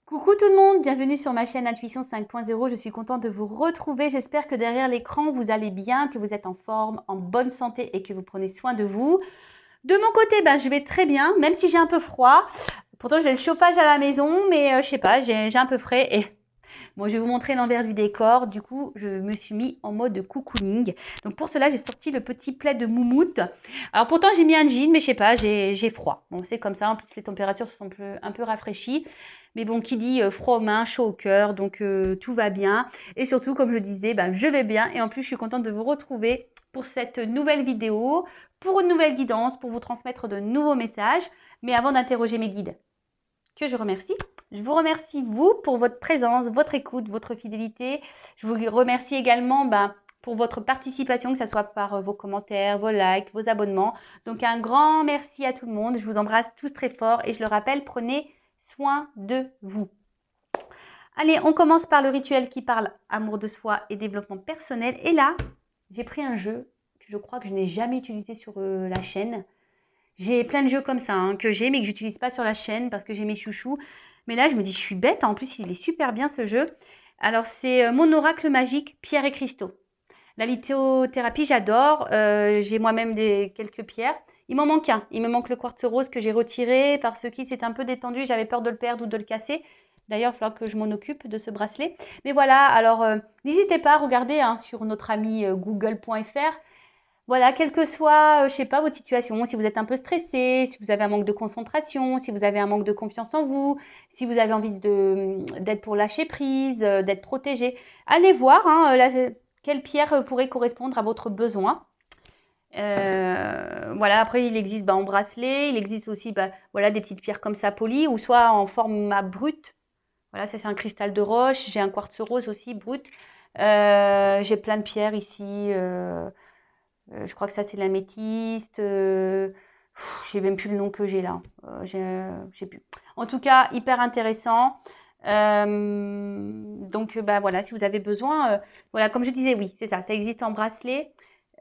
Coucou tout le monde, bienvenue sur ma chaîne Intuition 5.0. Je suis contente de vous retrouver. J'espère que derrière l'écran, vous allez bien, que vous êtes en forme, en bonne santé et que vous prenez soin de vous. De mon côté, je vais très bien, même si j'ai un peu froid. Pourtant, j'ai le chauffage à la maison, mais je sais pas, j'ai un peu frais. Et bon, je vais vous montrer l'envers du décor. Du coup, je me suis mis en mode cocooning. Donc pour cela, j'ai sorti le petit plaid de moumoute. Alors pourtant, j'ai mis un jean, mais je sais pas, j'ai froid. Bon, c'est comme ça. En plus, les températures se sont un peu rafraîchies. Mais bon, qui dit froid aux mains, chaud au cœur, donc tout va bien. Et surtout, comme je le disais, je vais bien. Et en plus, je suis contente de vous retrouver pour cette nouvelle vidéo, pour une nouvelle guidance, pour vous transmettre de nouveaux messages. Mais avant d'interroger mes guides, que je remercie. Je vous remercie, vous, pour votre présence, votre écoute, votre fidélité. Je vous remercie également pour votre participation, que ce soit par vos commentaires, vos likes, vos abonnements. Donc, un grand merci à tout le monde. Je vous embrasse tous très fort et je le rappelle, prenez soin de vous. Allez, on commence par le rituel qui parle amour de soi et développement personnel. Et là, j'ai pris un jeu que je crois que je n'ai jamais utilisé sur la chaîne. J'ai plein de jeux comme ça que j'ai, mais que j'utilise pas sur la chaîne parce que j'ai mes chouchous. Mais là, je me dis, je suis bête. En plus, il est super bien ce jeu. Alors, c'est mon oracle magique, pierre et cristaux. La lithothérapie, j'adore. J'ai moi-même quelques pierres. Il m'en manque un. Il me manque le quartz rose que j'ai retiré parce qu'il s'est un peu détendu. J'avais peur de le perdre ou de le casser. D'ailleurs, il va falloir que je m'en occupe de ce bracelet. Mais voilà, alors n'hésitez pas à regarder sur notre ami google.fr. Voilà, quelle que soit, je sais pas, votre situation, si vous êtes un peu stressé, si vous avez un manque de concentration, si vous avez un manque de confiance en vous, si vous avez envie d'être pour lâcher prise, d'être protégé, allez voir quelle pierre pourrait correspondre à votre besoin. Voilà, après il existe en bracelet, il existe aussi voilà, des petites pierres comme ça polies ou soit en format brut. Voilà, ça c'est un cristal de roche, j'ai un quartz rose aussi brut. J'ai plein de pierres ici. Je crois que ça, c'est l'améthyste. Je sais même plus le nom que j'ai là. Je sais plus. En tout cas, hyper intéressant. Donc, voilà, si vous avez besoin. Voilà, comme je disais, oui, c'est ça. Ça existe en bracelet,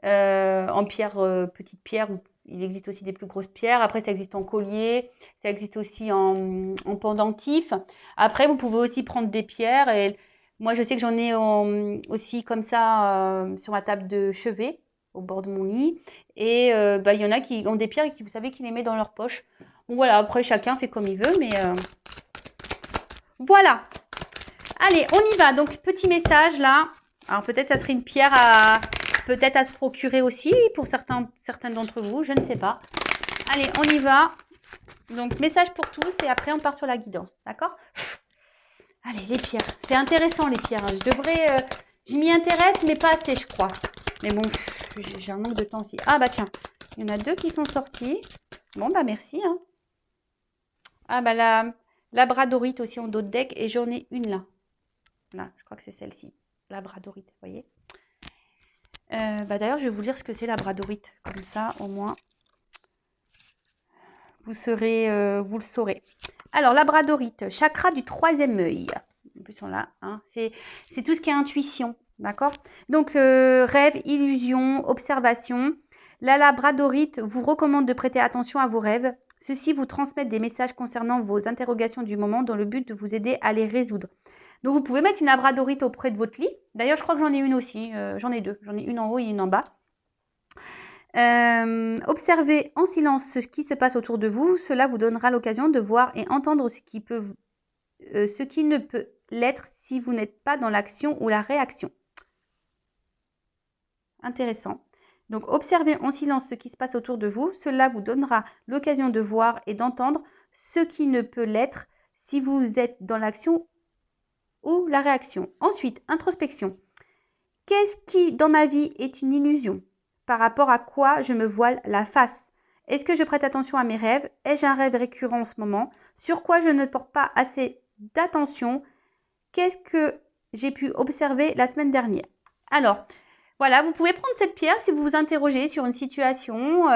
en pierre, petite pierre. Il existe aussi des plus grosses pierres. Après, ça existe en collier. Ça existe aussi en pendentif. Après, vous pouvez aussi prendre des pierres. Et moi, je sais que j'en ai aussi comme ça sur ma table de chevet au bord de mon lit. Et il y en a qui ont des pierres et qui, vous savez, qui les met dans leur poche. Bon, voilà, après, chacun fait comme il veut, mais voilà. Allez, on y va. Donc, petit message là. Alors, peut-être ça serait une pierre peut-être à se procurer aussi pour certains d'entre vous, je ne sais pas. Allez, on y va. Donc, message pour tous et après, on part sur la guidance, d'accord? Allez, les pierres. C'est intéressant, les pierres. Je m'y intéresse, mais pas assez, je crois. Mais bon, j'ai un manque de temps aussi. Ah, tiens, il y en a deux qui sont sortis. Bon, merci. La labradorite aussi en dos de deck. Et j'en ai une là. Là, je crois que c'est celle-ci. Labradorite, vous voyez. D'ailleurs, je vais vous lire ce que c'est labradorite. Comme ça, au moins, vous le saurez. Alors, labradorite, chakra du troisième œil. En plus, on l'a. C'est tout ce qui est intuition. D'accord? Donc, rêve, illusion, observation. La labradorite vous recommande de prêter attention à vos rêves. Ceux-ci vous transmettent des messages concernant vos interrogations du moment dans le but de vous aider à les résoudre. Donc, vous pouvez mettre une labradorite auprès de votre lit. D'ailleurs, je crois que j'en ai une aussi. J'en ai deux. J'en ai une en haut et une en bas. Observez en silence ce qui se passe autour de vous. Cela vous donnera l'occasion de voir et entendre ce qui ne peut l'être si vous n'êtes pas dans l'action ou la réaction. Intéressant. Donc, observez en silence ce qui se passe autour de vous. Cela vous donnera l'occasion de voir et d'entendre ce qui ne peut l'être si vous êtes dans l'action ou la réaction. Ensuite, introspection. Qu'est-ce qui, dans ma vie, est une illusion? Par rapport à quoi je me voile la face? Est-ce que je prête attention à mes rêves? Ai-je un rêve récurrent en ce moment? Sur quoi je ne porte pas assez d'attention? Qu'est-ce que j'ai pu observer la semaine dernière? Alors, voilà, vous pouvez prendre cette pierre si vous vous interrogez sur une situation.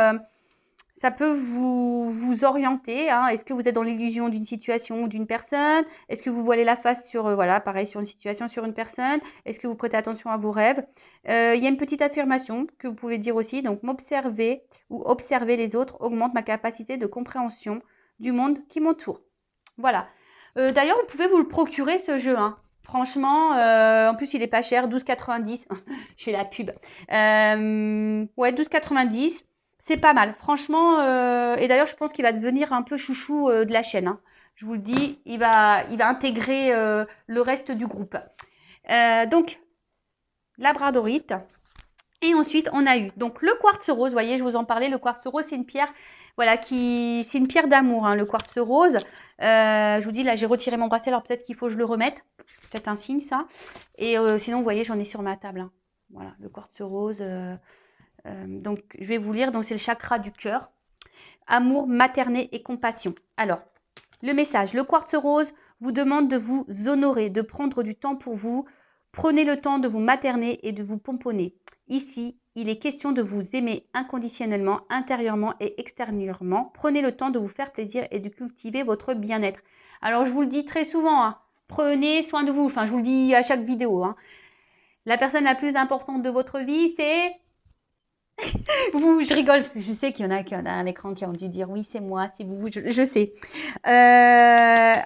Ça peut vous orienter. Est-ce que vous êtes dans l'illusion d'une situation ou d'une personne? Est-ce que vous voilez la face sur, pareil, sur une situation, sur une personne? Est-ce que vous prêtez attention à vos rêves? Il y a une petite affirmation que vous pouvez dire aussi. Donc, m'observer ou observer les autres augmente ma capacité de compréhension du monde qui m'entoure. Voilà. D'ailleurs, vous pouvez vous le procurer ce jeu, hein. Franchement, en plus il est pas cher, 12,90. Je fais la pub. Ouais, 12,90, c'est pas mal. Franchement, et d'ailleurs, je pense qu'il va devenir un peu chouchou de la chaîne, hein. Je vous le dis, il va intégrer le reste du groupe. Donc, labradorite. Et ensuite, on a eu donc le quartz rose. Vous voyez, je vous en parlais. Le quartz rose, c'est une pierre, voilà, c'est une pierre d'amour, hein, le quartz rose. Je vous dis, là, j'ai retiré mon bracelet, alors peut-être qu'il faut que je le remette. Peut-être un signe, ça. Et sinon, vous voyez, j'en ai sur ma table, hein. Voilà, le quartz rose. Donc, je vais vous lire. Donc, c'est le chakra du cœur. Amour, maternité et compassion. Alors, le message. Le quartz rose vous demande de vous honorer, de prendre du temps pour vous. Prenez le temps de vous materner et de vous pomponner. Ici, il est question de vous aimer inconditionnellement, intérieurement et extérieurement. Prenez le temps de vous faire plaisir et de cultiver votre bien-être. Alors, je vous le dis très souvent, hein, prenez soin de vous. Enfin, je vous le dis à chaque vidéo, hein. La personne la plus importante de votre vie, c'est vous. Je rigole, parce que je sais qu'il y en a qui ont derrière l'écran qui ont dû dire oui, c'est moi, c'est vous, je sais.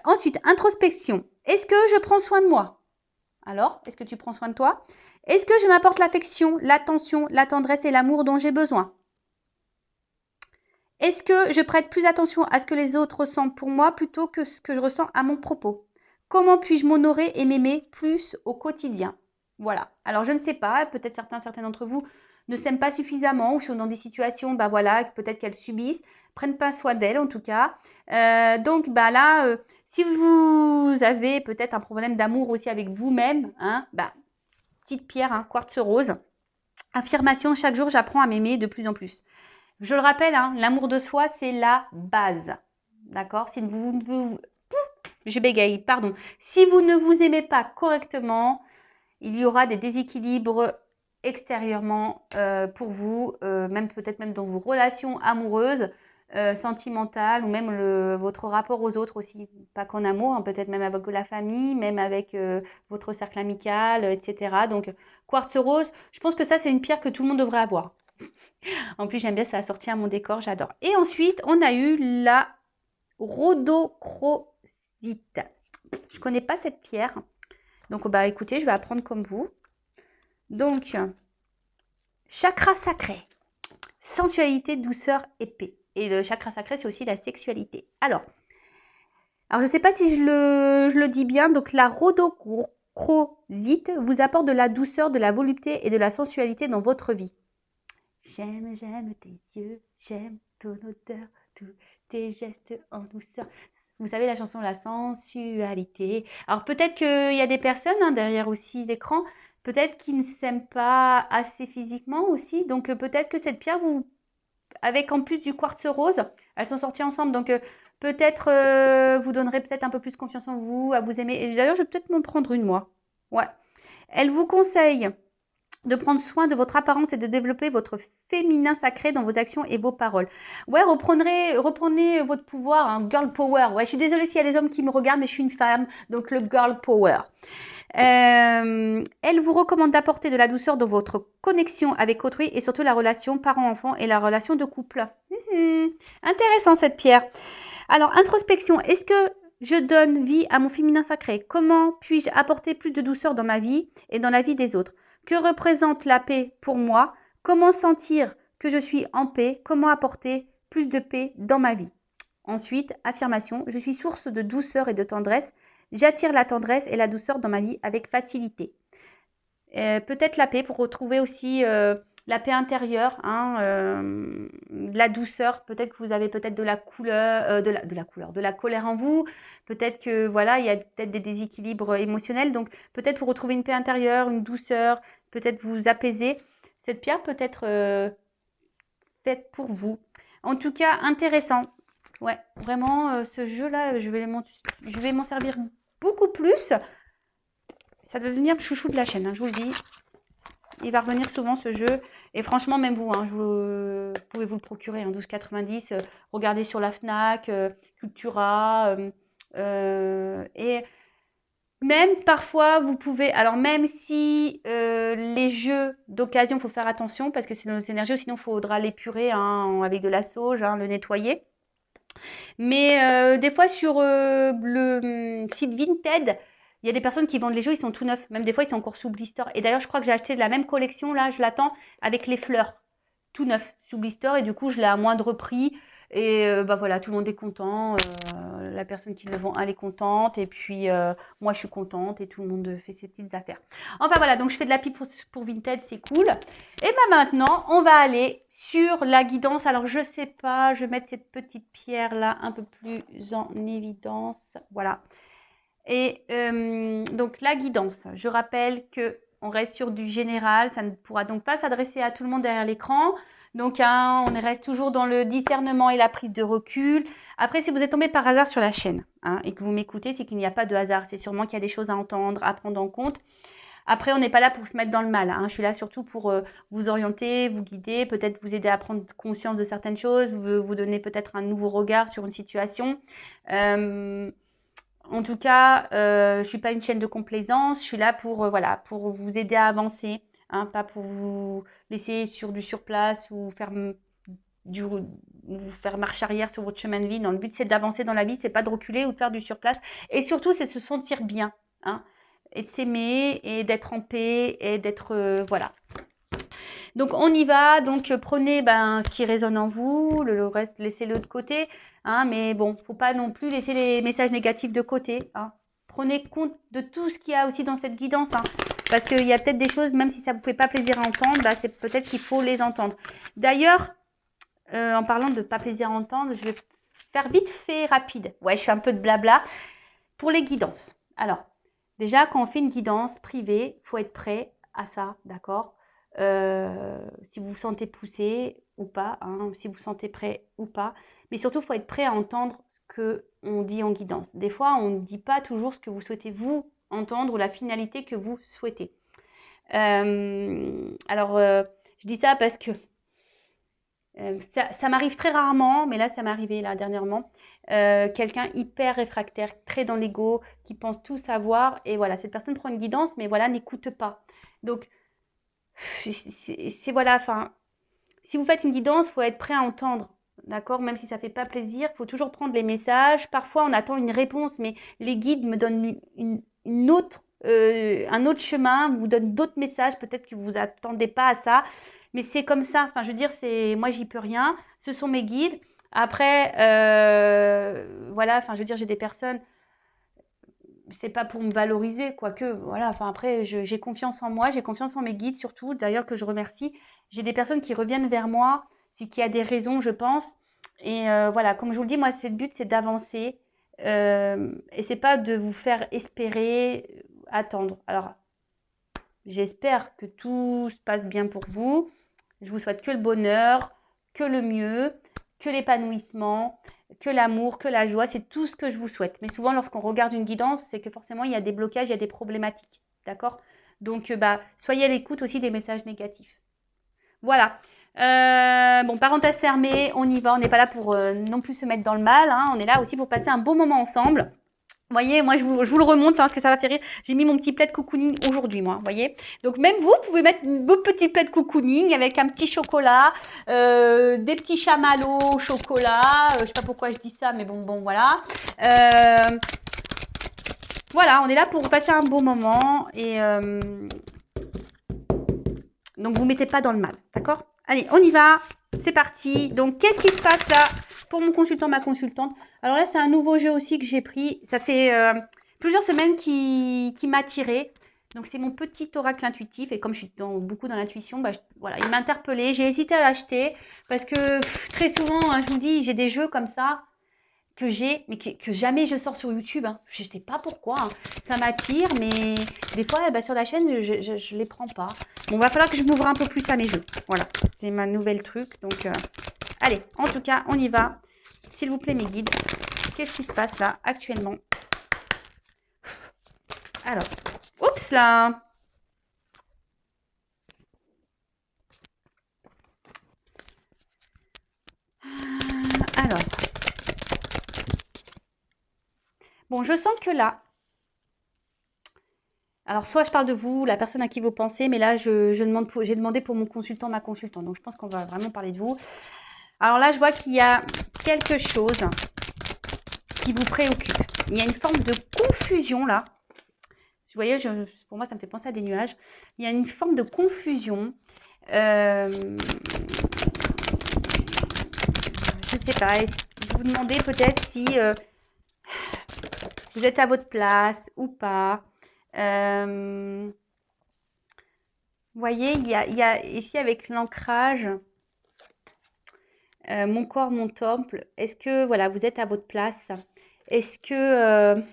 Ensuite, introspection. Est-ce que je prends soin de moi? Alors, est-ce que tu prends soin de toi? Est-ce que je m'apporte l'affection, l'attention, la tendresse et l'amour dont j'ai besoin? Est-ce que je prête plus attention à ce que les autres ressentent pour moi plutôt que ce que je ressens à mon propos? Comment puis-je m'honorer et m'aimer plus au quotidien? Voilà. Alors, je ne sais pas, peut-être certains d'entre vous ne s'aiment pas suffisamment ou sont dans des situations, bah voilà, peut-être qu'elles subissent, prennent pas soin d'elles en tout cas. Donc, bah là, si vous avez peut-être un problème d'amour aussi avec vous-même, hein, bah, petite pierre, hein, quartz rose. Affirmation, chaque jour, j'apprends à m'aimer de plus en plus. Je le rappelle, hein, l'amour de soi, c'est la base. D'accord? Si je bégaye, pardon. Si vous ne vous aimez pas correctement, il y aura des déséquilibres extérieurement pour vous, même peut-être même dans vos relations amoureuses, sentimentales ou même votre rapport aux autres aussi, pas qu'en amour, hein, peut-être même avec la famille, même avec votre cercle amical, etc. Donc, quartz rose, je pense que ça, c'est une pierre que tout le monde devrait avoir. En plus, j'aime bien, ça a sorti à mon décor, j'adore. Et ensuite, on a eu la rhodochrosite. Je ne connais pas cette pierre. Donc, bah, écoutez, je vais apprendre comme vous. Donc, chakra sacré, sensualité, douceur et paix. Et le chakra sacré, c'est aussi la sexualité. Alors je ne sais pas si je le dis bien. Donc, la rhodochrosite vous apporte de la douceur, de la volupté et de la sensualité dans votre vie. J'aime tes yeux, j'aime ton odeur, tous tes gestes en douceur. Vous savez la chanson La sensualité. Alors peut-être qu'il y a des personnes derrière aussi l'écran, peut-être qui ne s'aiment pas assez physiquement aussi. Donc peut-être que cette pierre, avec en plus du quartz rose, elles sont sorties ensemble. Donc peut-être vous donnerez peut-être un peu plus confiance en vous, à vous aimer. Et d'ailleurs, je vais peut-être m'en prendre une moi. Ouais. Elle vous conseille de prendre soin de votre apparence et de développer votre féminin sacré dans vos actions et vos paroles. Ouais, reprenez votre pouvoir, hein, girl power. Ouais, je suis désolée s'il y a des hommes qui me regardent, mais je suis une femme, donc le girl power. Elle vous recommande d'apporter de la douceur dans votre connexion avec autrui et surtout la relation parent-enfant et la relation de couple. Intéressant cette pierre. Alors, introspection, est-ce que je donne vie à mon féminin sacré? Comment puis-je apporter plus de douceur dans ma vie et dans la vie des autres? Que représente la paix pour moi? Comment sentir que je suis en paix? Comment apporter plus de paix dans ma vie? Ensuite, affirmation, je suis source de douceur et de tendresse. J'attire la tendresse et la douceur dans ma vie avec facilité. Peut-être la paix pour retrouver aussi la paix intérieure, hein, de la douceur. Peut-être que vous avez peut-être de la couleur, de la colère en vous. Peut-être que voilà, il y a peut-être des déséquilibres émotionnels. Donc peut-être pour retrouver une paix intérieure, une douceur, peut-être vous apaiser. Cette pierre peut être faite pour vous. En tout cas, intéressant. Ouais, vraiment, ce jeu-là, je vais m'en servir beaucoup plus. Ça va devenir le chouchou de la chaîne, hein, je vous le dis. Il va revenir souvent ce jeu. Et franchement, même vous, hein, vous pouvez vous le procurer, hein, 12,90. Regardez sur la Fnac, Cultura. Et même parfois, vous pouvez... Alors même si les jeux d'occasion, il faut faire attention parce que c'est dans nos énergies, sinon il faudra l'épurer, hein, avec de la sauge, hein, le nettoyer. Mais des fois sur Donc, site Vinted, il y a des personnes qui vendent les jeux, ils sont tout neufs. Même des fois, ils sont encore sous blister. Et d'ailleurs, je crois que j'ai acheté de la même collection, là, je l'attends, avec les fleurs. Tout neuf, sous blister. Et du coup, je l'ai à moindre prix. Et bah voilà, tout le monde est content. La personne qui le vend, elle est contente. Et puis, moi, je suis contente. Et tout le monde fait ses petites affaires. Enfin, voilà, donc je fais de la pub pour Vinted, c'est cool. Et ben maintenant, on va aller sur la guidance. Alors, je sais pas, je vais mettre cette petite pierre-là un peu plus en évidence. Voilà. Et donc, la guidance, je rappelle qu'on reste sur du général. Ça ne pourra donc pas s'adresser à tout le monde derrière l'écran. Donc, on reste toujours dans le discernement et la prise de recul. Après, si vous êtes tombé par hasard sur la chaîne et que vous m'écoutez, c'est qu'il n'y a pas de hasard. C'est sûrement qu'il y a des choses à entendre, à prendre en compte. Après, on n'est pas là pour se mettre dans le mal. Je suis là surtout pour vous orienter, vous guider, peut-être vous aider à prendre conscience de certaines choses, vous donner peut-être un nouveau regard sur une situation. En tout cas, je ne suis pas une chaîne de complaisance. Je suis là pour, voilà, pour vous aider à avancer, pas pour vous laisser sur du surplace ou vous faire marche arrière sur votre chemin de vie. Non, le but, c'est d'avancer dans la vie, c'est pas de reculer ou de faire du surplace. Et surtout, c'est de se sentir bien, et de s'aimer et d'être en paix et d'être, voilà. Donc, on y va. Donc, prenez ce qui résonne en vous. Le reste, laissez-le de côté. Mais bon, faut pas non plus laisser les messages négatifs de côté. Prenez compte de tout ce qu'il y a aussi dans cette guidance. Parce qu'il y a peut-être des choses, même si ça ne vous fait pas plaisir à entendre, c'est peut-être qu'il faut les entendre. D'ailleurs, en parlant de pas plaisir à entendre, je vais faire vite fait rapide. Ouais, je fais un peu de blabla. Pour les guidances. Alors, déjà, quand on fait une guidance privée, il faut être prêt à ça, d'accord ? Si vous vous sentez poussé ou pas, si vous vous sentez prêt ou pas. Mais surtout, il faut être prêt à entendre ce qu'on dit en guidance. Des fois, on ne dit pas toujours ce que vous souhaitez vous entendre ou la finalité que vous souhaitez. Alors, je dis ça parce que ça m'arrive très rarement, mais là, ça m'est arrivé là, dernièrement. Quelqu'un hyper réfractaire, très dans l'ego, qui pense tout savoir. Et voilà, cette personne prend une guidance, mais voilà, n'écoute pas. Donc, voilà, si vous faites une guidance, il faut être prêt à entendre, d'accord ? Même si ça ne fait pas plaisir, il faut toujours prendre les messages. Parfois, on attend une réponse, mais les guides me donnent un autre chemin, vous donnent d'autres messages, peut-être que vous ne vous attendez pas à ça, mais c'est comme ça. Enfin, je veux dire, moi, j'y peux rien. Ce sont mes guides. Après, voilà, je veux dire, j'ai des personnes... C'est pas pour me valoriser, quoique, voilà, après, j'ai confiance en moi, j'ai confiance en mes guides surtout, d'ailleurs que je remercie. J'ai des personnes qui reviennent vers moi, c'est qu'il y a des raisons, je pense. Et voilà, comme je vous le dis, moi, le but, c'est d'avancer. Et c'est pas de vous faire espérer, attendre. Alors, j'espère que tout se passe bien pour vous. Je vous souhaite que le bonheur, que le mieux, que l'épanouissement, que l'amour, que la joie, c'est tout ce que je vous souhaite. Mais souvent, lorsqu'on regarde une guidance, c'est que forcément, il y a des blocages, il y a des problématiques. D'accord ? Donc, soyez à l'écoute aussi des messages négatifs. Voilà. Bon, parenthèse fermée, on y va. On n'est pas là pour non plus se mettre dans le mal. On est là aussi pour passer un bon moment ensemble. Vous voyez, moi, je vous le remonte, parce que ça va faire rire. J'ai mis mon petit plaid cocooning aujourd'hui, moi, vous voyez. Donc, même vous pouvez mettre vos petits plaids cocooning avec un petit chocolat, des petits chamallows au chocolat. Je ne sais pas pourquoi je dis ça, mais bon, voilà. Voilà, on est là pour passer un bon moment. Et donc, vous ne mettez pas dans le mal, d'accord ? Allez, on y va. C'est parti. Donc, qu'est-ce qui se passe là pour mon consultant, ma consultante? Alors là, c'est un nouveau jeu aussi que j'ai pris. Ça fait plusieurs semaines qui m'a attirée. Donc, c'est mon petit oracle intuitif. Et comme je suis beaucoup dans l'intuition, voilà, il m'a interpellée. J'ai hésité à l'acheter parce que très souvent, je vous dis, j'ai des jeux comme ça que j'ai, mais que jamais je sors sur YouTube. Je ne sais pas pourquoi. Ça m'attire, mais des fois, sur la chaîne, je ne les prends pas. Bon, il va falloir que je m'ouvre un peu plus à mes jeux. Voilà, c'est ma nouvelle truc. Donc, allez, en tout cas, on y va. S'il vous plaît, mes guides, qu'est-ce qui se passe là, actuellement? Alors, oups là! Alors, bon, je sens que là, alors soit je parle de vous, la personne à qui vous pensez, mais là, j'ai demandé pour mon consultant, ma consultante. Donc, je pense qu'on va vraiment parler de vous. Alors là, je vois qu'il y a quelque chose qui vous préoccupe. il y a une forme de confusion là. Vous voyez, pour moi, ça me fait penser à des nuages. Il y a une forme de confusion. Je sais pas. Vous vous demandez peut-être si vous êtes à votre place ou pas. Vous voyez, il y a ici avec l'ancrage, mon corps, mon temple. Est-ce que voilà, vous êtes à votre place? Est-ce que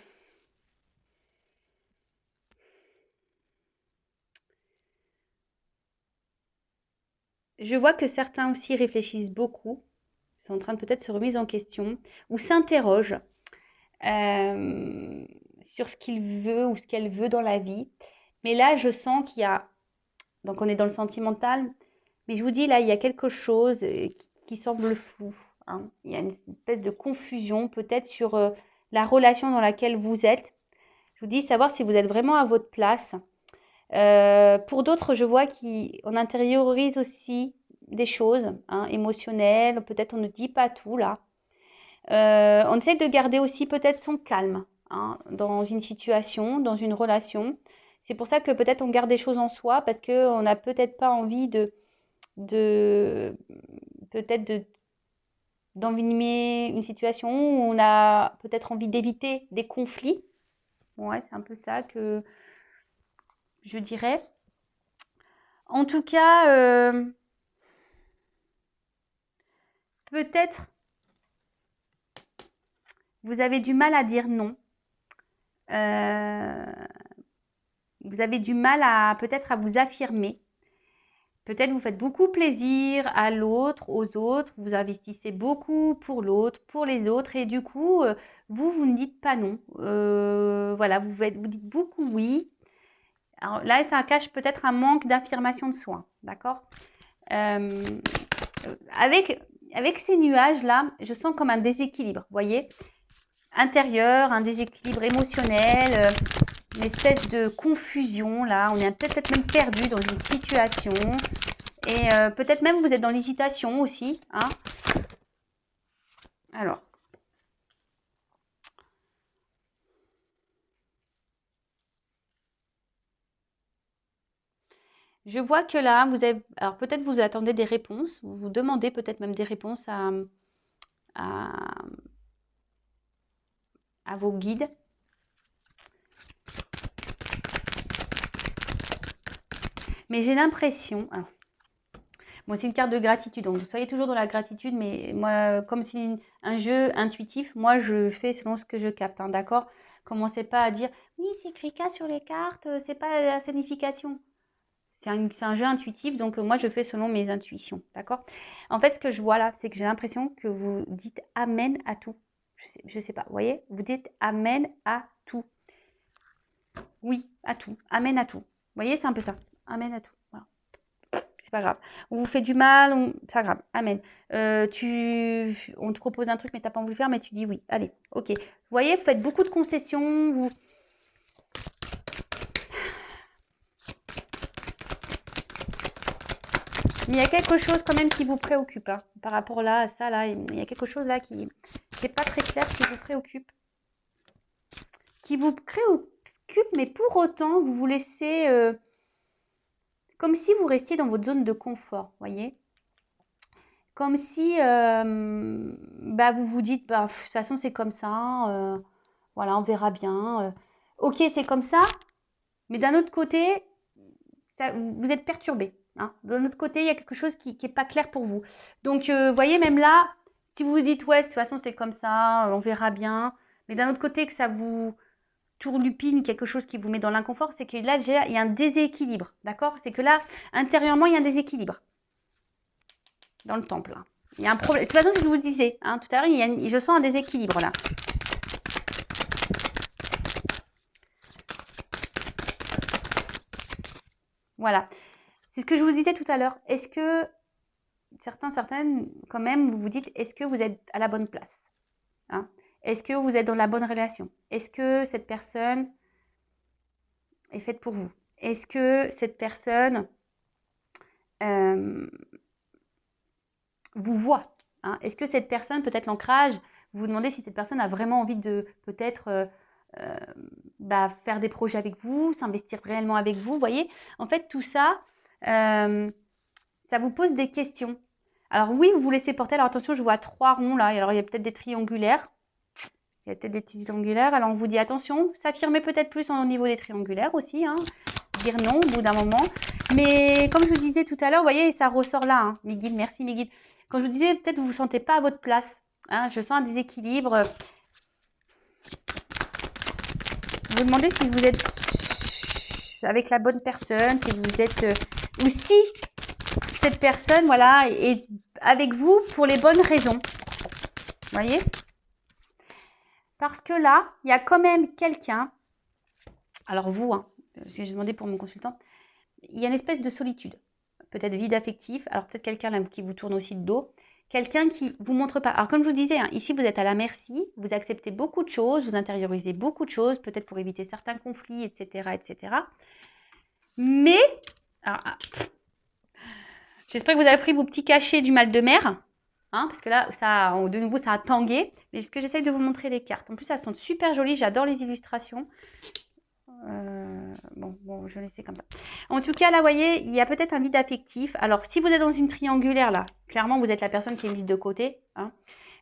je vois que certains aussi réfléchissent beaucoup, sont en train de peut-être se remettre en question ou s'interrogent sur ce qu'il veut ou ce qu'elle veut dans la vie. Mais là, je sens qu'il y a, donc on est dans le sentimental, mais je vous dis là, il y a quelque chose qui semble flou, hein. Il y a une espèce de confusion peut-être sur la relation dans laquelle vous êtes. Je vous dis savoir si vous êtes vraiment à votre place. Pour d'autres, je vois qu'on intériorise aussi des choses, hein, émotionnelles. Peut-être on ne dit pas tout là. On essaie de garder aussi peut-être son calme, hein, dans une situation, dans une relation. C'est pour ça que peut-être on garde des choses en soi parce qu'on n'a peut-être pas envie de peut-être d'envenimer une situation où on a peut-être envie d'éviter des conflits. Ouais, c'est un peu ça que je dirais. En tout cas, peut-être vous avez du mal à dire non. Vous avez du mal à peut-être à vous affirmer. Peut-être vous faites beaucoup plaisir à l'autre, aux autres, vous investissez beaucoup pour l'autre, pour les autres, et du coup, vous ne dites pas non. Voilà, vous dites beaucoup oui. Alors là, ça cache peut-être un manque d'affirmation de soi, d'accord? Avec ces nuages-là, je sens comme un déséquilibre, vous voyez? Intérieur, un déséquilibre émotionnel, une espèce de confusion, là. On est peut-être même perdu dans une situation. Et peut-être même vous êtes dans l'hésitation aussi, hein. Alors, je vois que là, vous avez, alors peut-être vous attendez des réponses, vous vous demandez peut-être même des réponses à, à vos guides. Mais j'ai l'impression, alors, moi c'est une carte de gratitude, donc soyez toujours dans la gratitude, mais moi, comme c'est un jeu intuitif, moi je fais selon ce que je capte, hein, d'accord? Commencez pas à dire, oui, c'est écrit ça sur les cartes, c'est pas la signification. C'est un jeu intuitif, donc moi je fais selon mes intuitions, d'accord? En fait, ce que je vois là, c'est que j'ai l'impression que vous dites amen à tout. Je sais pas, vous voyez? Vous dites amen à tout. Oui, à tout. Amen à tout. Vous voyez, c'est un peu ça. Amen à tout. Voilà. C'est pas grave. On vous fait du mal, c'est pas grave. Amen. On te propose un truc, mais t'as pas envie de le faire, mais tu dis oui. Allez, ok. Vous voyez, vous faites beaucoup de concessions. Mais il y a quelque chose quand même qui vous préoccupe, hein, par rapport là à ça. Là, il y a quelque chose là qui n'est pas très clair, qui vous préoccupe. Qui vous préoccupe, mais pour autant, vous vous laissez... comme si vous restiez dans votre zone de confort, voyez? Comme si bah, vous vous dites, bah, de toute façon, c'est comme ça. Voilà, on verra bien. Ok, c'est comme ça. Mais d'un autre côté, vous êtes perturbé, hein. D'un autre côté, il y a quelque chose qui n'est pas clair pour vous. Donc, vous voyez, même là, si vous vous dites, ouais, de toute façon, c'est comme ça, on verra bien. Mais d'un autre côté, que ça vous tourlupine, quelque chose qui vous met dans l'inconfort, c'est que là, déjà, il y a un déséquilibre, d'accord? C'est que là, intérieurement, il y a un déséquilibre dans le temple, là. Il y a un problème. De toute façon, c'est ce que je vous disais, hein, tout à l'heure, je sens un déséquilibre, là. Voilà. C'est ce que je vous disais tout à l'heure. Est-ce que certaines, quand même, vous vous dites, est-ce que vous êtes à la bonne place, hein? Est-ce que vous êtes dans la bonne relation? Est-ce que cette personne est faite pour vous? Est-ce que cette personne vous voit, hein? Est-ce que cette personne, peut-être l'ancrage, Vous vous demandez si cette personne a vraiment envie de peut-être faire des projets avec vous, s'investir réellement avec vous. Vous voyez, en fait, tout ça, ça vous pose des questions. Alors oui, vous vous laissez porter. Alors attention, je vois 3 ronds là. Alors il y a peut-être des triangulaires. Il y a peut-être des triangulaires. Alors on vous dit attention, s'affirmer peut-être plus au niveau des triangulaires aussi. Hein. Dire non au bout d'un moment. Mais comme je vous disais tout à l'heure, vous voyez, ça ressort là. Hein. Mes guides, merci mes guides. Quand je vous disais, peut-être vous ne vous sentez pas à votre place. Hein. Je sens un déséquilibre. Vous vous demandez si vous êtes avec la bonne personne, si vous êtes... ou si cette personne, voilà, est avec vous pour les bonnes raisons. Vous voyez? Parce que là, il y a quand même quelqu'un, alors vous, hein, parce que j'ai demandé pour mon consultant, il y a une espèce de solitude, peut-être vide affectif, alors peut-être quelqu'un là qui vous tourne aussi de dos, quelqu'un qui vous montre pas. Alors comme je vous disais, hein, ici vous êtes à la merci, vous acceptez beaucoup de choses, vous intériorisez beaucoup de choses, peut-être pour éviter certains conflits, etc. etc. Mais, j'espère que vous avez pris vos petits cachets du mal de mer. Hein, parce que là, ça, de nouveau, ça a tangué. Mais ce que j'essaye de vous montrer les cartes. En plus, elles sont super jolies. J'adore les illustrations. Bon, je laisse comme ça. En tout cas, là, vous voyez, il y a peut-être un vide affectif. Alors, si vous êtes dans une triangulaire, là, clairement, vous êtes la personne qui est mise de côté. Hein.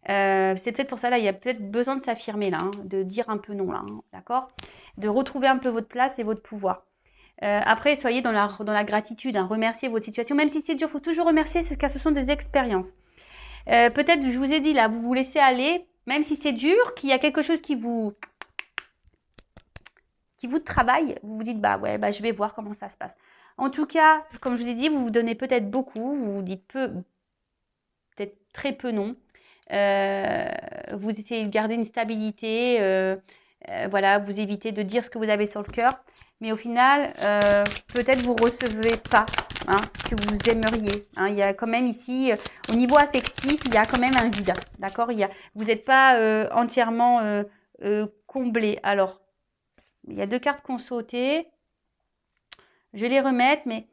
C'est peut-être pour ça, là, il y a peut-être besoin de s'affirmer, là, hein, de dire un peu non, là, hein, d'accord? De retrouver un peu votre place et votre pouvoir. Après, soyez dans la gratitude, hein, remerciez votre situation. Même si c'est dur, il faut toujours remercier, car ce sont des expériences. Peut-être, je vous ai dit là, vous vous laissez aller, même si c'est dur, qu'il y a quelque chose qui vous travaille, vous vous dites, bah ouais, bah je vais voir comment ça se passe. En tout cas, comme je vous ai dit, vous vous donnez peut-être beaucoup, vous vous dites peu, peut-être très peu non. Vous essayez de garder une stabilité, voilà, vous évitez de dire ce que vous avez sur le cœur. Mais au final, peut-être vous ne recevez pas hein, ce que vous aimeriez. Hein. Il y a quand même ici, au niveau affectif, il y a quand même un vide. D'accord? Vous n'êtes pas entièrement comblé. Alors, il y a 2 cartes qui ont sauté. Je vais les remettre, mais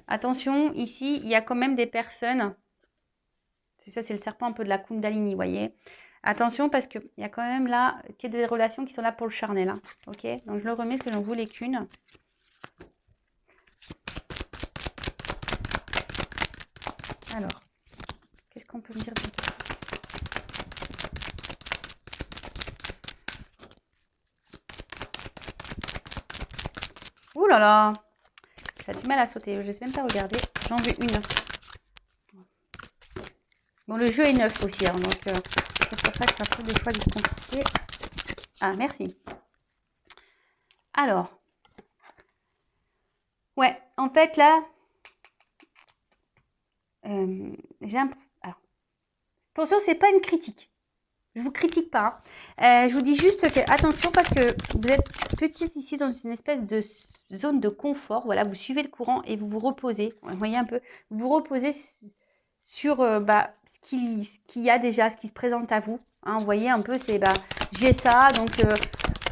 attention, ici, il y a quand même des personnes. Ça, c'est le serpent un peu de la Kundalini, vous voyez. Attention, parce qu'il y a quand même là des relations qui sont là pour le charnel. Hein. Ok? Donc, je le remets, parce que j'en voulais qu'une. Alors, qu'est-ce qu'on peut me dire de plus? Ouh là là! Ça a du mal à sauter. Je ne sais même pas regarder. J'en veux une. Bon, le jeu est neuf aussi, hein, donc c'est pour ça que ça peut des fois être compliqué. Ah, merci. Alors, ouais, en fait là, j'ai un... Alors, attention, c'est pas une critique. Je vous critique pas. Hein. Je vous dis juste que attention parce que vous êtes petite ici dans une espèce de zone de confort. Voilà, vous suivez le courant et vous vous reposez. Vous voyez un peu, vous vous reposez sur ce qu'il y a déjà, ce qui se présente à vous. Hein, vous voyez un peu, c'est j'ai ça, donc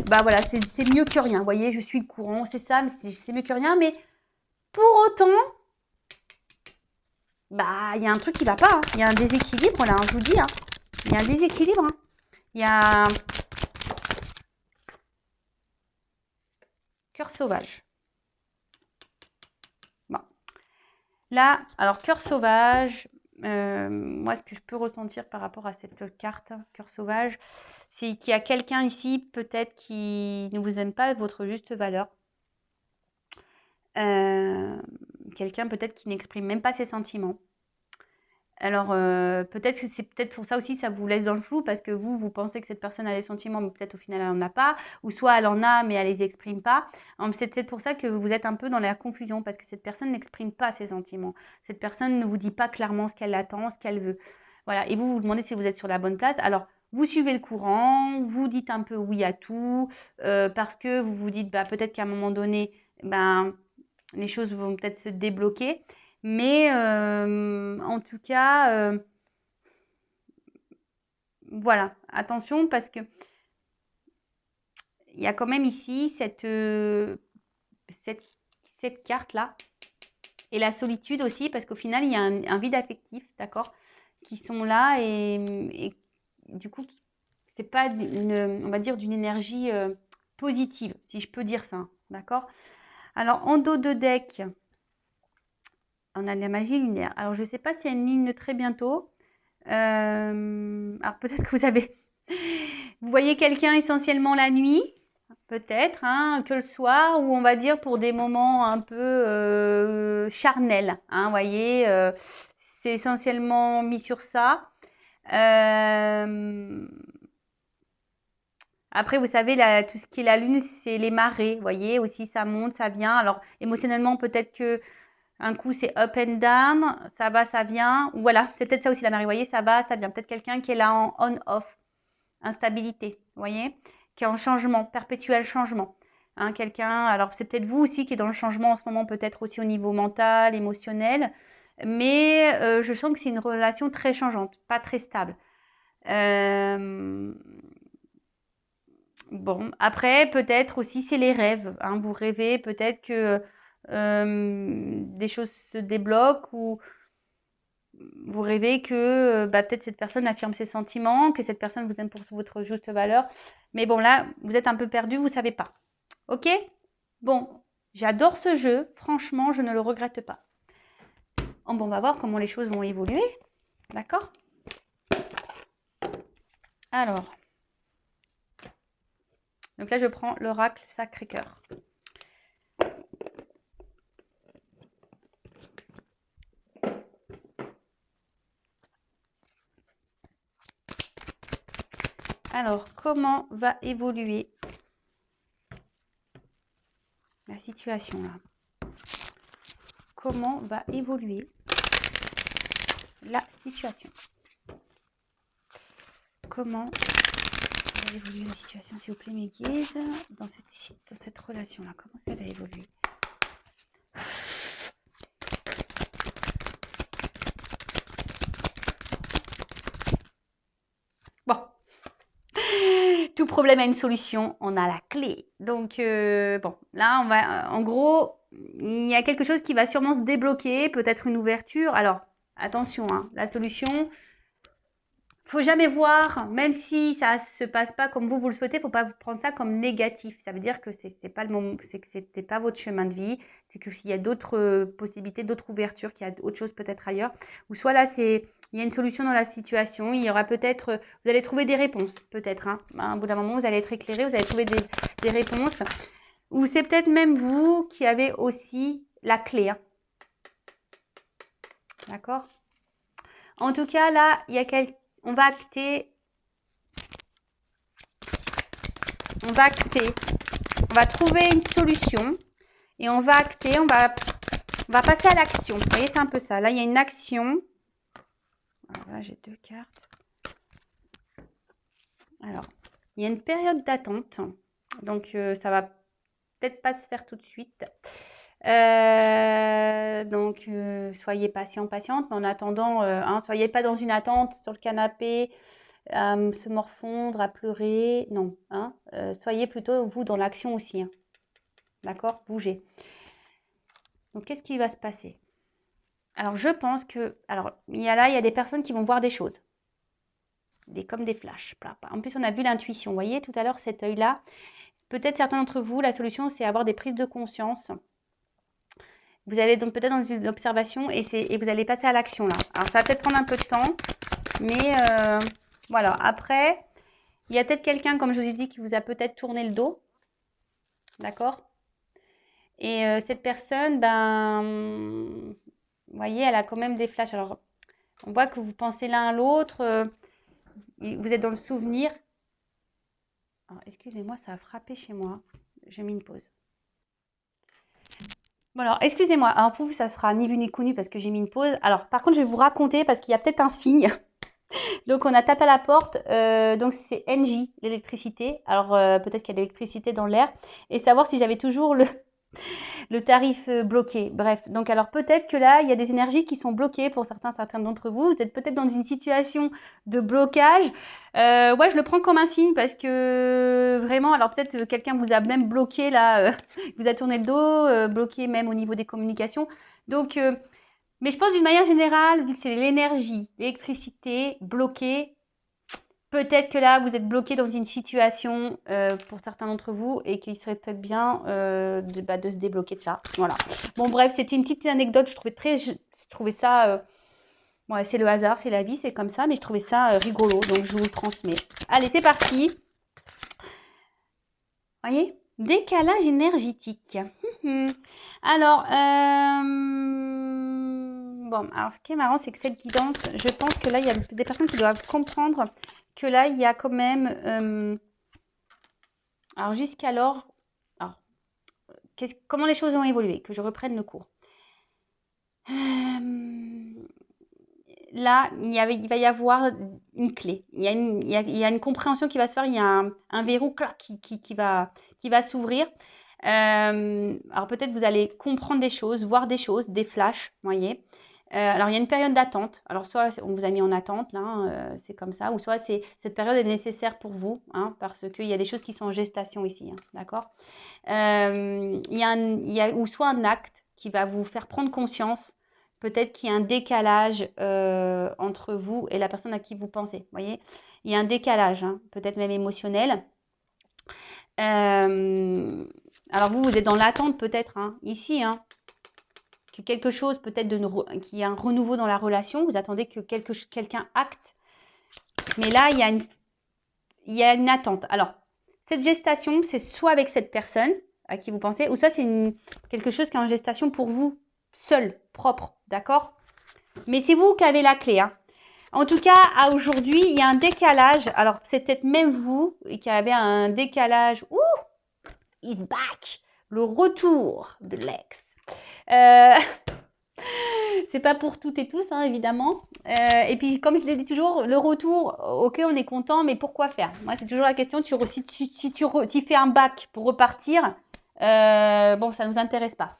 voilà, c'est mieux que rien. Vous voyez, je suis le courant, c'est ça, mais c'est mieux que rien. Mais pour autant, il y a un truc qui va pas. Hein. Il y a un déséquilibre là, hein, je vous dis. Hein. Il y a un déséquilibre. Hein. Il y a cœur sauvage. Bon. Là, alors cœur sauvage, moi ce que je peux ressentir par rapport à cette carte, cœur sauvage, c'est qu'il y a quelqu'un ici peut-être qui ne vous aime pas à votre juste valeur. Quelqu'un peut-être qui n'exprime même pas ses sentiments. Alors, peut-être que c'est peut-être pour ça aussi, ça vous laisse dans le flou parce que vous pensez que cette personne a des sentiments, mais peut-être au final, elle n'en a pas. Ou soit elle en a, mais elle les exprime pas. C'est peut-être pour ça que vous êtes un peu dans la confusion parce que cette personne n'exprime pas ses sentiments. Cette personne ne vous dit pas clairement ce qu'elle attend, ce qu'elle veut. Voilà. Et vous vous demandez si vous êtes sur la bonne place. Alors, vous suivez le courant, vous dites un peu oui à tout parce que vous vous dites peut-être qu'à un moment donné, les choses vont peut-être se débloquer. Mais en tout cas, voilà, attention parce que il y a quand même ici cette carte-là et la solitude aussi parce qu'au final, il y a un vide affectif, d'accord, qui sont là et du coup, c'est pas on va dire, d'une énergie positive, si je peux dire ça. D'accord? Alors, en dos de deck, on a de la magie lunaire. Alors, je ne sais pas s'il y a une ligne très bientôt. Alors, peut-être que vous voyez quelqu'un essentiellement la nuit, peut-être, hein, que le soir, ou on va dire pour des moments un peu charnels. Hein, vous voyez, c'est essentiellement mis sur ça. Après, vous savez, tout ce qui est la lune, c'est les marées. Vous voyez, aussi, ça monte, ça vient. Alors, émotionnellement, peut-être que un coup, c'est up and down, ça va, ça vient. Ou voilà, c'est peut-être ça aussi la marée. Vous voyez, ça va, ça vient. Peut-être quelqu'un qui est là en on-off, instabilité, vous voyez, qui est en changement, perpétuel changement. Hein, quelqu'un, alors c'est peut-être vous aussi qui est dans le changement en ce moment, peut-être aussi au niveau mental, émotionnel. Mais je sens que c'est une relation très changeante, pas très stable. Bon, après, peut-être aussi, c'est les rêves. Hein. Vous rêvez peut-être que des choses se débloquent ou vous rêvez que peut-être cette personne affirme ses sentiments, que cette personne vous aime pour votre juste valeur. Mais bon, là, vous êtes un peu perdu, vous ne savez pas. Ok? Bon, j'adore ce jeu. Franchement, je ne le regrette pas. Bon, on va voir comment les choses vont évoluer. D'accord? Alors, donc là, je prends l'oracle Sacré-Cœur. Alors, comment va évoluer la situation là? Comment va évoluer la situation? Comment va évoluer la situation, s'il vous plaît, mes guides, dans cette relation-là? Comment ça va évoluer? Bon. Tout problème a une solution, on a la clé. Donc, bon, là, on va, en gros, il y a quelque chose qui va sûrement se débloquer, peut-être une ouverture. Alors, attention, hein, la solution, faut jamais voir, même si ça se passe pas comme vous le souhaitez, faut pas prendre ça comme négatif. Ça veut dire que c'est pas le moment, c'est que c'était pas votre chemin de vie, c'est que s'il y a d'autres possibilités, d'autres ouvertures, qu'il y a autre chose peut-être ailleurs, ou soit là il y a une solution dans la situation, il y aura peut-être, vous allez trouver des réponses, peut-être. Hein. À un bout d'un moment, vous allez être éclairé, vous allez trouver des réponses, ou c'est peut-être même vous qui avez aussi la clé. Hein. D'accord? En tout cas, là, il y a on va acter, on va trouver une solution et on va acter, on va passer à l'action. Vous voyez, c'est un peu ça. Là, il y a une action. Alors là, j'ai 2 cartes. Alors, il y a une période d'attente. Donc, ça va peut-être pas se faire tout de suite. Donc, soyez patient, patiente. Mais en attendant, hein, soyez pas dans une attente sur le canapé, à se morfondre, à pleurer. Non, hein, soyez plutôt, vous, dans l'action aussi. Hein. D'accord? Bougez. Donc, qu'est-ce qui va se passer? Alors, je pense que... Alors, il y a des personnes qui vont voir des choses. Comme des flashs. En plus, on a vu l'intuition. Vous voyez, tout à l'heure, cet œil-là. Peut-être certains d'entre vous, la solution, c'est avoir des prises de conscience. Vous allez donc peut-être dans une observation et vous allez passer à l'action, là. Alors, ça va peut-être prendre un peu de temps. Mais voilà. Après, il y a peut-être quelqu'un, comme je vous ai dit, qui vous a peut-être tourné le dos. D'accord? Et cette personne, vous voyez, elle a quand même des flashs. Alors, on voit que vous pensez l'un à l'autre. Vous êtes dans le souvenir. Excusez-moi, ça a frappé chez moi. J'ai mis une pause. Bon, alors, excusez-moi. Alors, pour vous, ça sera ni vu ni connu parce que j'ai mis une pause. Alors, par contre, je vais vous raconter parce qu'il y a peut-être un signe. Donc, on a tapé à la porte. Donc, c'est NJ, l'électricité. Alors, peut-être qu'il y a de l'électricité dans l'air. Et savoir si j'avais toujours le tarif bloqué. Bref, donc alors peut-être que là, il y a des énergies qui sont bloquées pour certains d'entre vous. Vous êtes peut-être dans une situation de blocage. Ouais, je le prends comme un signe parce que vraiment, alors peut-être que quelqu'un vous a même bloqué là, vous a tourné le dos, bloqué même au niveau des communications. Donc, mais je pense d'une manière générale, vu que c'est l'énergie, l'électricité bloquée, Peut-être que là, vous êtes bloqué dans une situation pour certains d'entre vous et qu'il serait peut-être bien de se débloquer de ça. Voilà. Bon, bref, c'était une petite anecdote. Je trouvais ça... ouais, c'est le hasard, c'est la vie, c'est comme ça. Mais je trouvais ça rigolo, donc je vous le transmets. Allez, c'est parti. Voyez? Décalage énergétique. Alors, bon, alors ce qui est marrant, c'est que cette guidance, je pense que là, il y a des personnes qui doivent comprendre que là, il y a quand même... alors, jusqu'alors... alors, comment les choses ont évolué? Que je reprenne le cours. Là, il va y avoir une clé. Il y a une compréhension qui va se faire. Il y a un verrou clac, qui va s'ouvrir. Alors peut-être vous allez comprendre des choses, voir des choses, des flashs, voyez. Alors il y a une période d'attente. Alors soit on vous a mis en attente, là, c'est comme ça, ou soit cette période est nécessaire pour vous, hein, parce qu'il y a des choses qui sont en gestation ici, hein, d'accord. Il y a ou soit un acte qui va vous faire prendre conscience. Peut-être qu'il y a un décalage entre vous et la personne à qui vous pensez. Voyez, il y a un décalage, hein, peut-être même émotionnel. Alors vous êtes dans l'attente peut-être, hein, ici, hein, que quelque chose, peut-être qu'il y a un renouveau dans la relation. Vous attendez que quelqu'un acte. Mais là, il y a une attente. Alors, cette gestation, c'est soit avec cette personne à qui vous pensez, ou soit c'est quelque chose qui est en gestation pour vous, seul, propre, d'accord? Mais c'est vous qui avez la clé, hein. En tout cas, à aujourd'hui, il y a un décalage. Alors, c'est peut-être même vous qui avez un décalage. Ouh, he's back. Le retour de l'ex. C'est pas pour toutes et tous, hein, évidemment. Et puis, comme je l'ai dit toujours, le retour, ok, on est content, mais pourquoi faire? Moi, c'est toujours la question, si tu fais un bac pour repartir, bon, ça ne nous intéresse pas.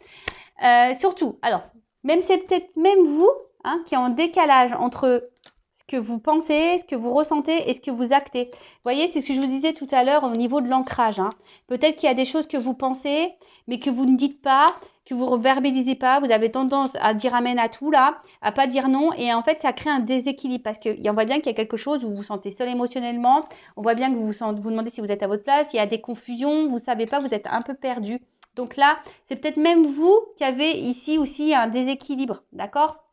Surtout, alors, c'est peut-être même vous, hein, qui est en décalage entre ce que vous pensez, ce que vous ressentez et ce que vous actez. Vous voyez, c'est ce que je vous disais tout à l'heure au niveau de l'ancrage, hein. Peut-être qu'il y a des choses que vous pensez, mais que vous ne dites pas, que vous ne verbalisez pas. Vous avez tendance à dire amen à tout là, à pas dire non. Et en fait, ça crée un déséquilibre parce qu'on voit bien qu'il y a quelque chose où vous vous sentez seul émotionnellement. On voit bien que vous demandez si vous êtes à votre place. Il y a des confusions, vous ne savez pas, vous êtes un peu perdu. Donc là, c'est peut-être même vous qui avez ici aussi un déséquilibre, d'accord?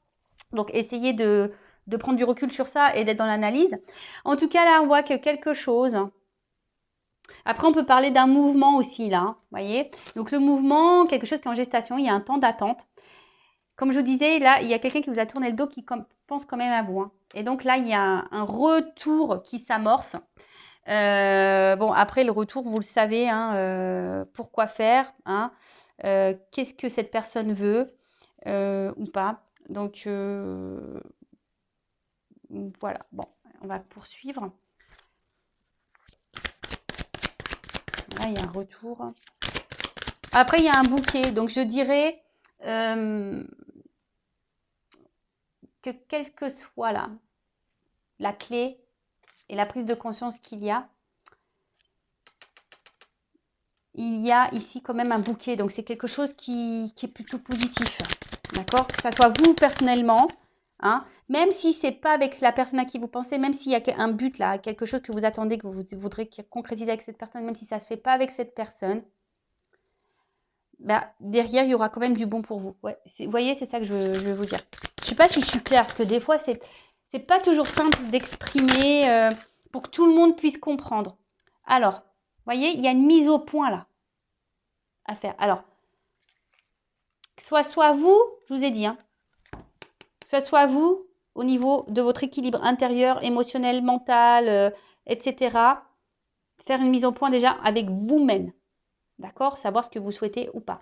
Donc, essayez de prendre du recul sur ça et d'être dans l'analyse. En tout cas, là, on voit que quelque chose... Après, on peut parler d'un mouvement aussi, là, vous voyez. Donc, le mouvement, quelque chose qui est en gestation, il y a un temps d'attente. Comme je vous disais, là, il y a quelqu'un qui vous a tourné le dos qui pense quand même à vous, hein. Et donc, là, il y a un retour qui s'amorce. Bon, après, le retour, vous le savez, hein, pourquoi faire, hein, qu'est-ce que cette personne veut ou pas. Donc, voilà. Bon, on va poursuivre. Là, il y a un retour. Après, il y a un bouquet. Donc, je dirais que quelle que soit là, la clé et la prise de conscience qu'il y a ici quand même un bouquet. Donc, c'est quelque chose qui est plutôt positif. D'accord? Que ça soit vous personnellement, hein, même si c'est pas avec la personne à qui vous pensez, même s'il y a un but là, quelque chose que vous attendez, que vous voudrez concrétiser avec cette personne, même si ça se fait pas avec cette personne, bah, derrière, il y aura quand même du bon pour vous. Ouais, vous voyez, c'est ça que je veux vous dire. Je sais pas si je suis claire, parce que des fois, c'est pas toujours simple d'exprimer pour que tout le monde puisse comprendre. Alors, vous voyez, il y a une mise au point là à faire. Alors, soit vous, je vous ai dit, hein, soit vous, au niveau de votre équilibre intérieur, émotionnel, mental, etc., faire une mise au point déjà avec vous-même. D'accord? Savoir ce que vous souhaitez ou pas.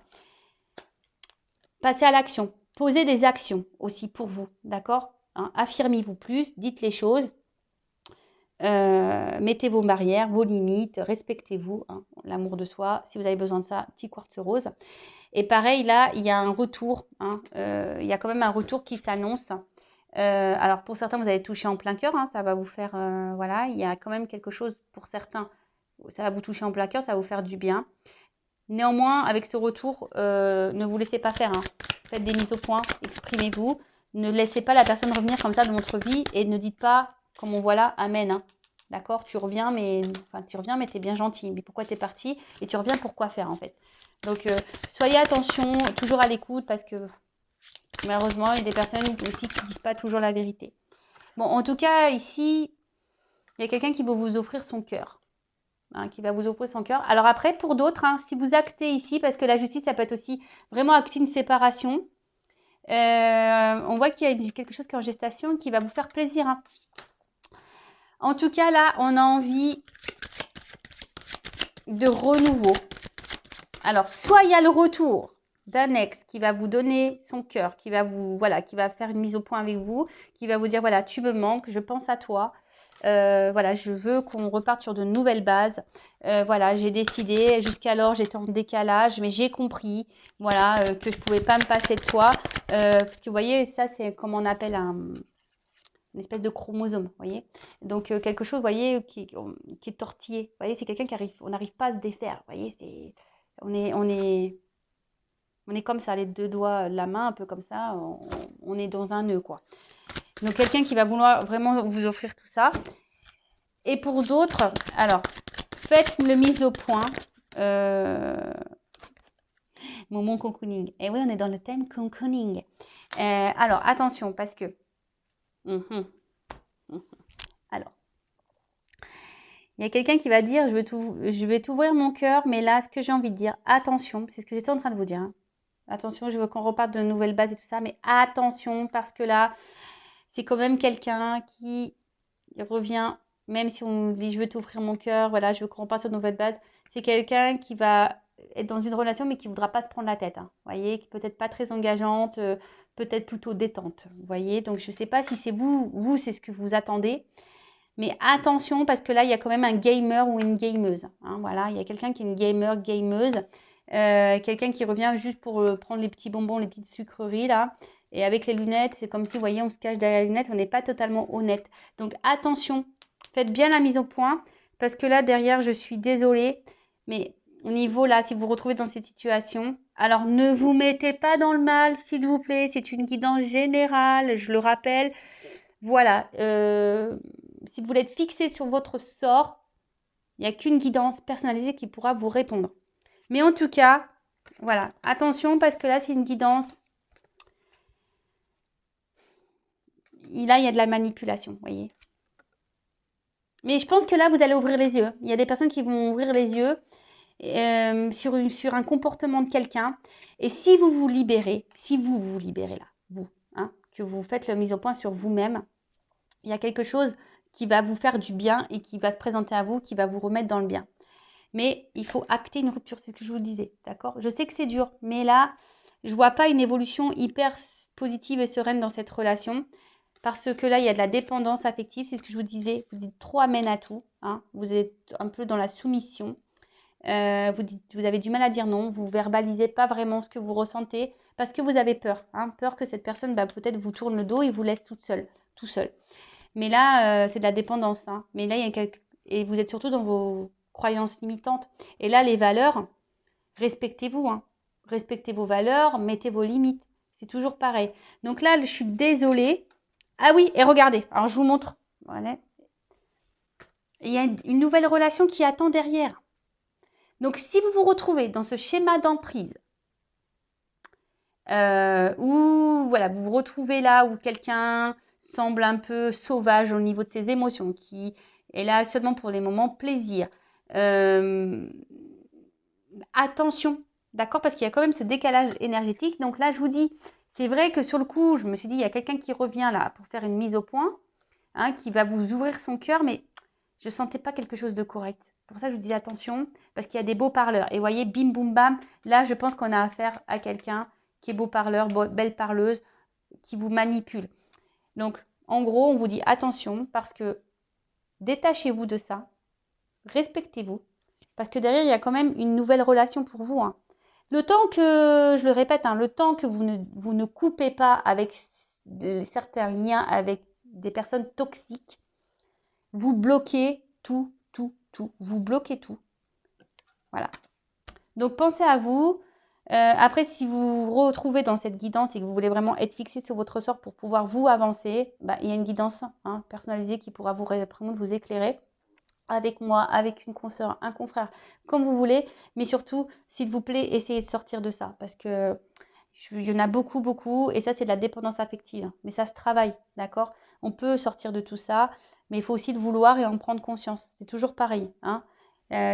Passez à l'action. Posez des actions aussi pour vous. D'accord? Hein, affirmez-vous plus, dites les choses. Mettez vos barrières, vos limites, respectez-vous, hein, l'amour de soi. Si vous avez besoin de ça, petit quartz rose. Et pareil, là, il y a un retour, hein, il y a quand même un retour qui s'annonce. Alors, pour certains, vous allez toucher en plein cœur, hein, ça va vous faire, voilà, il y a quand même quelque chose pour certains, ça va vous toucher en plein cœur, ça va vous faire du bien. Néanmoins, avec ce retour, ne vous laissez pas faire, hein. Faites des mises au point, exprimez-vous. Ne laissez pas la personne revenir comme ça dans votre vie et ne dites pas, comme on voit là, amen, hein. D'accord? Tu reviens, mais tu es bien gentil. Mais pourquoi tu es parti? Et tu reviens pour quoi faire, en fait? Donc, soyez attention, toujours à l'écoute, parce que malheureusement, il y a des personnes aussi qui ne disent pas toujours la vérité. Bon, en tout cas, ici, il y a quelqu'un qui va vous offrir son cœur. Qui va vous offrir son cœur. Alors après, pour d'autres, si vous actez ici, parce que la justice, ça peut être aussi vraiment acter une séparation, on voit qu'il y a quelque chose qui est en gestation qui va vous faire plaisir. En tout cas, là, on a envie de renouveau. Alors, soit il y a le retour d'un ex qui va vous donner son cœur, qui va qui va faire une mise au point avec vous, qui va vous dire, voilà, tu me manques, je pense à toi. Voilà, je veux qu'on reparte sur de nouvelles bases. Voilà, j'ai décidé, jusqu'alors j'étais en décalage, mais j'ai compris, voilà, que je ne pouvais pas me passer de toi. Parce que vous voyez, ça c'est comme on appelle une espèce de chromosome, vous voyez. Donc quelque chose, vous voyez, qui est tortillé. Vous voyez, c'est quelqu'un qui arrive, on n'arrive pas à se défaire. Vous voyez, on est comme ça, les deux doigts de la main, un peu comme ça. On est dans un nœud, quoi. Donc quelqu'un qui va vouloir vraiment vous offrir tout ça. Et pour d'autres, alors, faites le mise au point. Moment cocooning. Et oui, on est dans le thème cocooning. Alors, attention, parce que... Alors, il y a quelqu'un qui va dire, je vais t'ouvrir mon cœur, mais là, ce que j'ai envie de dire, attention, c'est ce que j'étais en train de vous dire. Attention, je veux qu'on reparte de nouvelles bases et tout ça, mais attention, parce que là, c'est quand même quelqu'un qui revient, même si on dit, je veux t'ouvrir mon cœur, voilà, je veux qu'on reparte sur de nouvelles bases, c'est quelqu'un qui va être dans une relation, mais qui ne voudra pas se prendre la tête. Vous voyez, peut-être pas très engageante, peut-être plutôt détente. Vous voyez, donc je ne sais pas si c'est vous, c'est ce que vous attendez. Mais attention, parce que là, il y a quand même un gamer ou une gameuse. Voilà, il y a quelqu'un qui est une gameuse. Quelqu'un qui revient juste pour prendre les petits bonbons, les petites sucreries, là. Et avec les lunettes, c'est comme si, vous voyez, on se cache derrière les lunettes, on n'est pas totalement honnête. Donc, attention, faites bien la mise au point. Parce que là, derrière, je suis désolée. Mais au niveau, là, si vous vous retrouvez dans cette situation, alors ne vous mettez pas dans le mal, s'il vous plaît. C'est une guidance générale, je le rappelle. Voilà, si vous voulez être fixé sur votre sort, il n'y a qu'une guidance personnalisée qui pourra vous répondre. Mais en tout cas, voilà, attention parce que là, c'est une guidance. Là, il y a de la manipulation, vous voyez. Mais je pense que là, vous allez ouvrir les yeux. Il y a des personnes qui vont ouvrir les yeux sur un comportement de quelqu'un. Et si vous vous libérez là, vous, que vous faites la mise au point sur vous-même, il y a quelque chose qui va vous faire du bien et qui va se présenter à vous, qui va vous remettre dans le bien. Mais il faut acter une rupture, c'est ce que je vous disais, d'accord? Je sais que c'est dur, mais là, je ne vois pas une évolution hyper positive et sereine dans cette relation, parce que là, il y a de la dépendance affective, c'est ce que je vous disais, vous dites trop amène à tout, vous êtes un peu dans la soumission, vous avez du mal à dire non, vous verbalisez pas vraiment ce que vous ressentez, parce que vous avez peur, peur que cette personne peut-être vous tourne le dos et vous laisse tout seul. Mais là, c'est de la dépendance. Mais là, et vous êtes surtout dans vos croyances limitantes. Et là, les valeurs, respectez-vous. Respectez vos valeurs, mettez vos limites. C'est toujours pareil. Donc là, je suis désolée. Ah oui, et regardez. Alors, je vous montre. Voilà. Il y a une nouvelle relation qui attend derrière. Donc, si vous vous retrouvez dans ce schéma d'emprise, où voilà, vous vous retrouvez là où quelqu'un semble un peu sauvage au niveau de ses émotions, qui est là seulement pour les moments plaisir. Attention, d'accord, parce qu'il y a quand même ce décalage énergétique. Donc là, je vous dis, c'est vrai que sur le coup, je me suis dit, il y a quelqu'un qui revient là pour faire une mise au point, qui va vous ouvrir son cœur, mais je ne sentais pas quelque chose de correct. Pour ça, je vous dis attention, parce qu'il y a des beaux parleurs. Et vous voyez, bim, boum, bam, là, je pense qu'on a affaire à quelqu'un qui est beau parleur, belle parleuse, qui vous manipule. Donc, en gros, on vous dit attention parce que détachez-vous de ça, respectez-vous, parce que derrière, il y a quand même une nouvelle relation pour vous. Le temps que, je le répète, le temps que vous ne coupez pas avec certains liens avec des personnes toxiques, vous bloquez tout. Vous bloquez tout. Voilà. Donc, pensez à vous. Après, si vous vous retrouvez dans cette guidance et que vous voulez vraiment être fixé sur votre sort pour pouvoir vous avancer, il y a une guidance personnalisée qui pourra vous répondre, vous éclairer. avec moi, avec une consoeur, un confrère, comme vous voulez. Mais surtout, s'il vous plaît, essayez de sortir de ça. Parce que il y en a beaucoup, beaucoup. Et ça, c'est de la dépendance affective, hein. Mais ça se travaille, d'accord? On peut sortir de tout ça. Mais il faut aussi le vouloir et en prendre conscience. C'est toujours pareil, hein.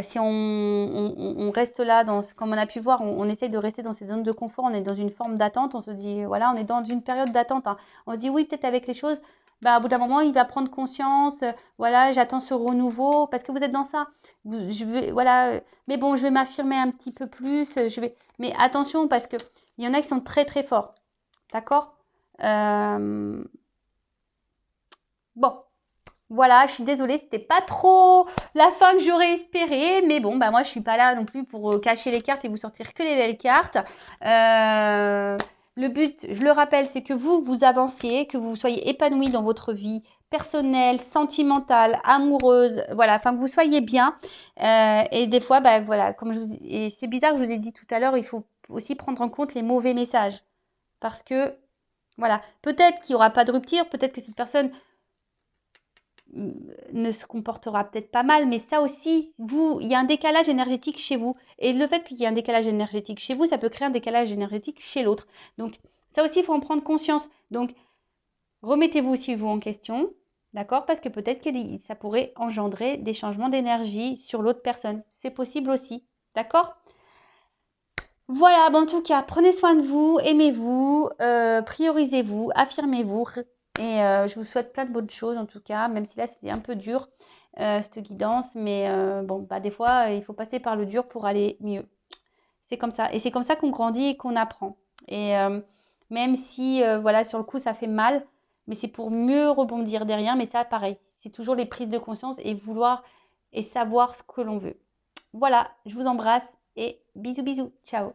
Si on reste là, comme on a pu voir, on essaye de rester dans cette zone de confort, on est dans une forme d'attente, on se dit, voilà, on est dans une période d'attente, hein. On se dit, oui, peut-être avec les choses, bah, au bout d'un moment, il va prendre conscience, voilà, j'attends ce renouveau, parce que vous êtes dans ça. Voilà, mais bon, je vais m'affirmer un petit peu plus, mais attention, parce que il y en a qui sont très, très forts, d'accord? Bon. Voilà, je suis désolée, c'était pas trop la fin que j'aurais espéré, mais bon, bah moi je suis pas là non plus pour cacher les cartes et vous sortir que les belles cartes. Le but, je le rappelle, c'est que vous avanciez, que vous soyez épanoui dans votre vie personnelle, sentimentale, amoureuse, voilà, enfin que vous soyez bien. Et des fois, bah voilà, et c'est bizarre que je vous ai dit tout à l'heure, il faut aussi prendre en compte les mauvais messages, parce que voilà, peut-être qu'il n'y aura pas de rupture, peut-être que cette personne ne se comportera peut-être pas mal, mais ça aussi, il y a un décalage énergétique chez vous. Et le fait qu'il y ait un décalage énergétique chez vous, ça peut créer un décalage énergétique chez l'autre. Donc, ça aussi, il faut en prendre conscience. Donc, remettez-vous aussi vous en question, d'accord? Parce que peut-être que ça pourrait engendrer des changements d'énergie sur l'autre personne. C'est possible aussi, d'accord? Voilà, en tout cas, prenez soin de vous, aimez-vous, priorisez-vous, affirmez-vous. Et je vous souhaite plein de bonnes choses en tout cas, même si là c'était un peu dur, cette guidance. Mais bon, bah, des fois, il faut passer par le dur pour aller mieux. C'est comme ça. Et c'est comme ça qu'on grandit et qu'on apprend. Et même si, voilà, sur le coup, ça fait mal, mais c'est pour mieux rebondir derrière. Mais ça, pareil, c'est toujours les prises de conscience et vouloir et savoir ce que l'on veut. Voilà, je vous embrasse et bisous bisous. Ciao.